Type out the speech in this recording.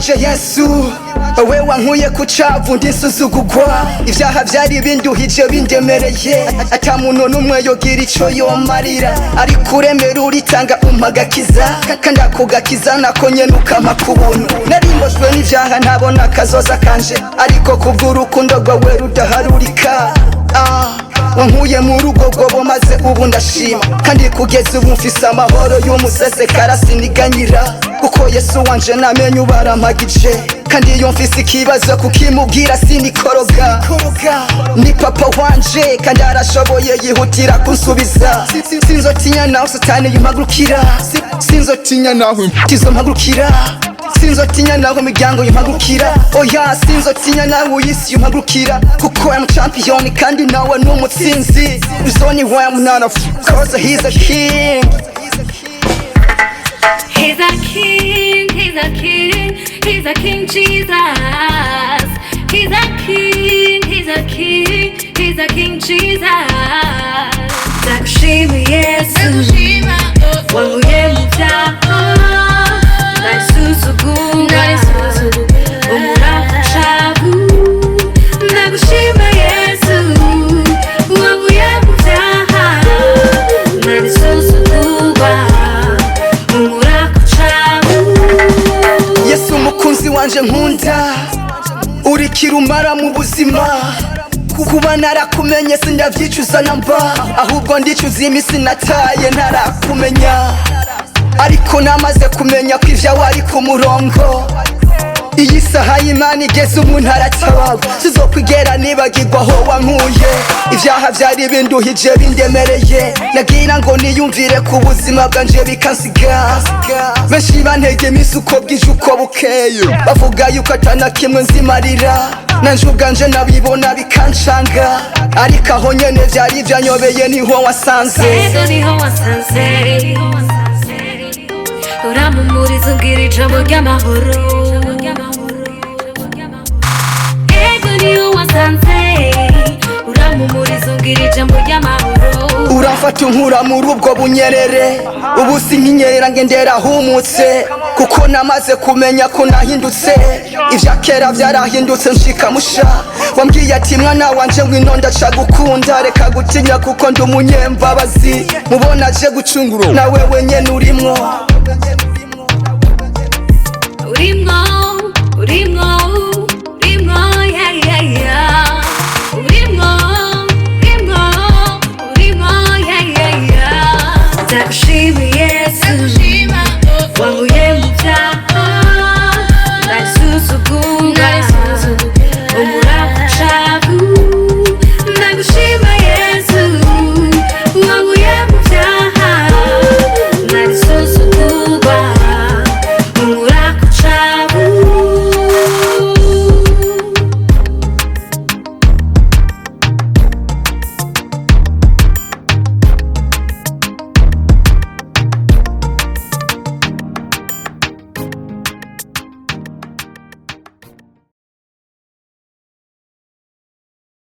wanje Yesu we wankuye ku cavu ndisuzugugwa ivyaha vyari binduhije bindemereye ata muntu n'umwe yogira ico yomarira ariko uremera uritanga umpagakiza kandi ako gakiza nako nyene ukampa ku buntu narimbojwe n'ivyaha ntabona akazoza kanje ariko kubw'urukundo rwawe rudaharurika wankuye mu rugo rwobo maze ubu ndashima kandi kugeza ubu mfise amahoro y'umusesekara siniganyira kuko Yesu wanje namenye ubarampagije kandi iyo mfise ikibazo kukimubwira sinikoroga ni papa wanje kandi arashoboye yihutira kunsubiza sinzotinya naho satani yumpagurukira sinzotinya naho imptizo mpagurukira sinzotinya naho imiryango yumpagurukira oya sinzotinya naho isi yumpagurukira kuko I'm champion kandi nawe n'umutsinzi there's only way I'm not afraid cause he's a king. He's a king, he's a king, he's a king, Jesus. He's a king, he's a king, he's a king, Jesus. Ndagushima Yesu, wankuye mu vyaha, ndasuzugura, unkura ku cavu. Ndagushima Yesu, wankuye mu vyaha, ndasuzugura. Yesu umukunzi wanje nkunda urikira umara mu buzima kuba narakumenye sindavyicuza namba ahubwo ndicuza imisi nataye ntarakumenya ariko namaze kumenya ko ivyawe ari ku murongo iyi saha y'Imana igeze umuntu aratabaga sizokwigera nibagirwa aho wankuye ivyaha vyari binduhije bindemereye nagira ngo niyumvire ku buzima bwanje bikansiga benshi bantege imisi uko bwije uko bukeye bavuga yuko atana kimwe nzimarira nanje ubwanje nabibona bikancanga ariko aho nyene vyari vyanyobeye niho wasanze urampumuriza umbwira ijambo ry'amahoro urafata unkura muri ubwo bunyerere ubu sinkinyera ngendera humutse kuko namaze kumenya ko nahindutse ivya kera vyarahindutse nshikamusha wambwiye ati mwana wanje ngwino ndaca gukunda reka gutinya kuko ndi umunyembabazi mubona aje gucungura na wewe nyene urimwo urimwo